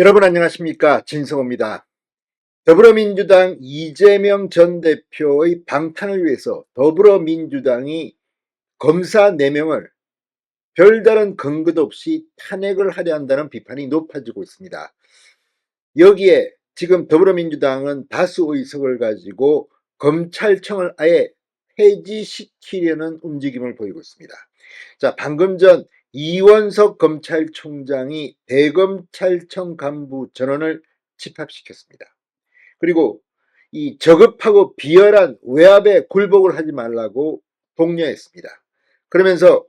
여러분 안녕하십니까, 진성호입니다. 더불어민주당 이재명 전 대표의 방탄을 위해서 더불어민주당이 검사 4명을 별다른 근거도 없이 탄핵을 하려 한다는 비판이 높아지고 있습니다. 여기에 지금 더불어민주당은 다수 의석을 가지고 검찰청을 아예 폐지시키려는 움직임을 보이고 있습니다. 자, 방금 전 이원석 검찰총장이 대검찰청 간부 전원을 집합시켰습니다. 그리고 이 저급하고 비열한 외압에 굴복을 하지 말라고 독려했습니다. 그러면서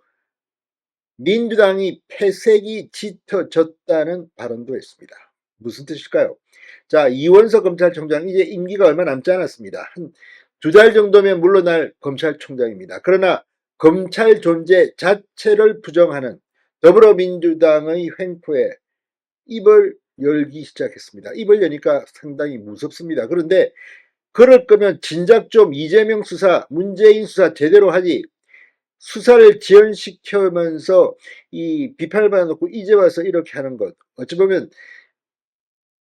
민주당이 패색이 짙어졌다는 발언도 했습니다. 무슨 뜻일까요? 자, 이원석 검찰총장 이제 임기가 얼마 남지 않았습니다. 한 2달 정도면 물러날 검찰총장입니다. 그러나 검찰 존재 자체를 부정하는 더불어민주당의 횡포에 입을 열기 시작했습니다. 입을 여니까 상당히 무섭습니다. 그런데 그럴 거면 진작 좀 이재명 수사, 문재인 수사 제대로 하지, 수사를 지연시키면서 이 비판을 받아놓고 이제 와서 이렇게 하는 것, 어찌 보면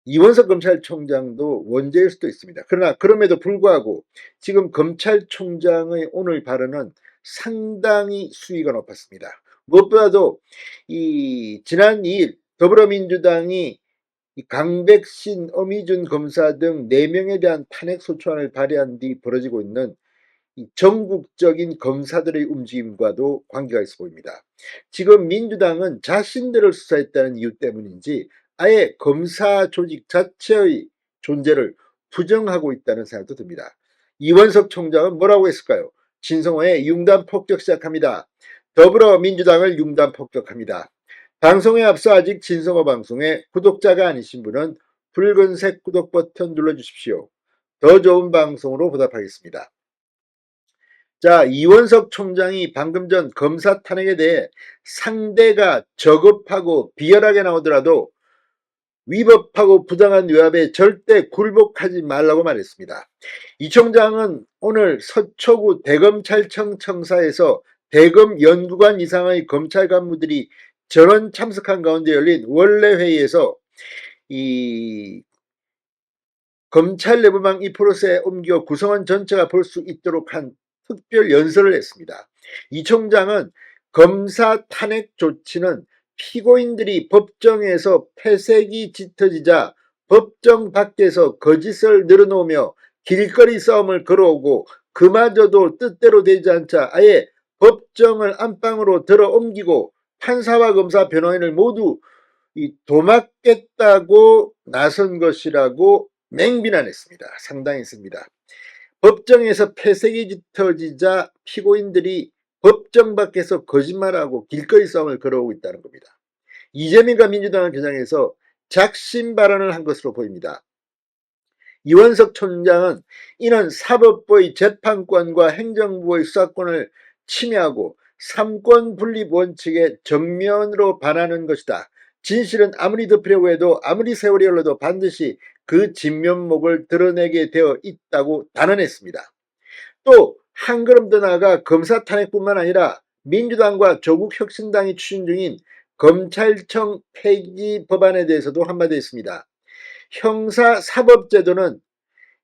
이원석 검찰총장도 원죄일 수도 있습니다. 그러나 그럼에도 불구하고 지금 검찰총장의 오늘 발언은 상당히 수위가 높았습니다. 무엇보다도 이 지난 2일 더불어민주당이 강백신, 어미준 검사 등 4명에 대한 탄핵소추안을 발의한 뒤 벌어지고 있는 이 전국적인 검사들의 움직임과도 관계가 있어 보입니다. 지금 민주당은 자신들을 수사했다는 이유 때문인지 아예 검사 조직 자체의 존재를 부정하고 있다는 생각도 듭니다. 이원석 총장은 뭐라고 했을까요? 진성호의 융단 폭격 시작합니다. 더불어민주당을 융단 폭격합니다. 방송에 앞서 아직 진성호 방송에 구독자가 아니신 분은 붉은색 구독 버튼 눌러주십시오. 더 좋은 방송으로 보답하겠습니다. 자, 이원석 총장이 방금 전 검사 탄핵에 대해 상대가 저급하고 비열하게 나오더라도 위법하고 부당한 외압에 절대 굴복하지 말라고 말했습니다. 이 총장은 오늘 서초구 대검찰청 청사에서 대검 연구관 이상의 검찰 간부들이 전원 참석한 가운데 열린 원내 회의에서 이 검찰 내부망 이 프로세에 옮겨 구성원 전체가 볼 수 있도록 한 특별 연설을 했습니다. 이 총장은 검사 탄핵 조치는 피고인들이 법정에서 패색이 짙어지자 법정 밖에서 거짓을 늘어놓으며 길거리 싸움을 걸어오고 그마저도 뜻대로 되지 않자 아예 법정을 안방으로 들어 옮기고 판사와 검사 변호인을 모두 도맡겠다고 나선 것이라고 맹비난했습니다. 상당했습니다. 법정에서 패색이 짙어지자 피고인들이 법정 밖에서 거짓말하고 길거리 싸움을 걸어오고 있다는 겁니다. 이재명과 민주당을 겨냥해서 작심 발언을 한 것으로 보입니다. 이원석 총장은 이는 사법부의 재판권과 행정부의 수사권을 침해하고 삼권 분립 원칙에 정면으로 반하는 것이다. 진실은 아무리 덮으려고 해도 아무리 세월이 흘러도 반드시 그 진면목을 드러내게 되어 있다고 단언했습니다. 또 한 걸음 더 나아가 검사 탄핵뿐만 아니라 민주당과 조국혁신당이 추진 중인 검찰청 폐지 법안에 대해서도 한마디 했습니다. 형사사법제도는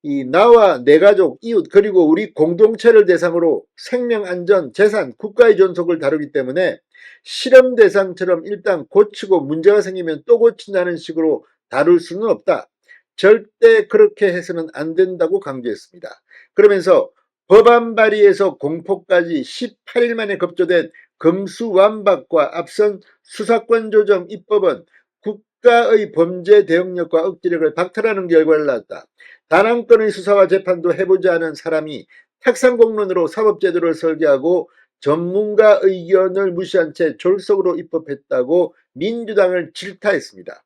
이 나와 내 가족, 이웃 그리고 우리 공동체를 대상으로 생명, 안전, 재산, 국가의 존속을 다루기 때문에 실험 대상처럼 일단 고치고 문제가 생기면 또 고친다는 식으로 다룰 수는 없다. 절대 그렇게 해서는 안 된다고 강조했습니다. 그러면서 법안 발의에서 공포까지 18일 만에 급조된 검수완박과 앞선 수사권 조정 입법은 국가의 범죄 대응력과 억지력을 박탈하는 결과를 낳았다. 단 한 건의 수사와 재판도 해보지 않은 사람이 탁상공론으로 사법제도를 설계하고 전문가 의견을 무시한 채 졸속으로 입법했다고 민주당을 질타했습니다.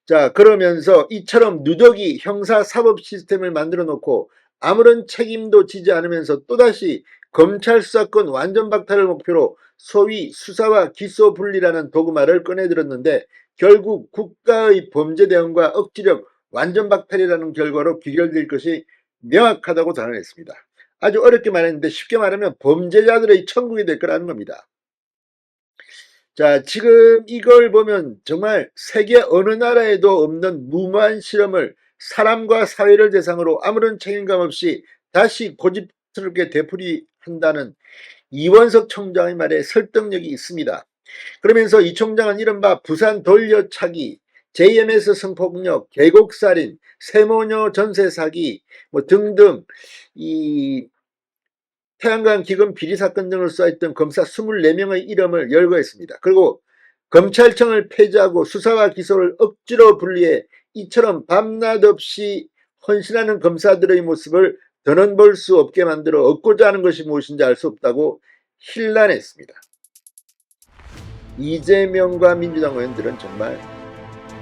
자, 그러면서 이처럼 누더기 형사사법 시스템을 만들어 놓고 아무런 책임도 지지 않으면서 또다시 검찰 수사권 완전 박탈을 목표로 소위 수사와 기소 분리라는 도구말을 꺼내들었는데 결국 국가의 범죄 대응과 억지력 완전 박탈이라는 결과로 귀결될 것이 명확하다고 단언했습니다. 아주 어렵게 말했는데 쉽게 말하면 범죄자들의 천국이 될 거라는 겁니다. 자, 지금 이걸 보면 정말 세계 어느 나라에도 없는 무모한 실험을 사람과 사회를 대상으로 아무런 책임감 없이 다시 고집스럽게 되풀이한다는 이원석 총장의 말에 설득력이 있습니다. 그러면서 이 총장은 이른바 부산 돌려차기, JMS 성폭력, 계곡살인, 세모녀 전세 사기 등등 이 태양광 기금 비리 사건 등을 수사했던 검사 24명의 이름을 열거했습니다. 그리고 검찰청을 폐지하고 수사와 기소를 억지로 분리해 이처럼 밤낮 없이 헌신하는 검사들의 모습을 더는 볼 수 없게 만들어 얻고자 하는 것이 무엇인지 알 수 없다고 힐난했습니다. 이재명과 민주당 의원들은 정말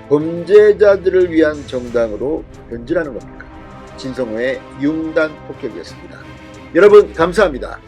범죄자들을 위한 정당으로 변질하는 겁니까? 진성호의 융단 폭격이었습니다. 여러분 감사합니다.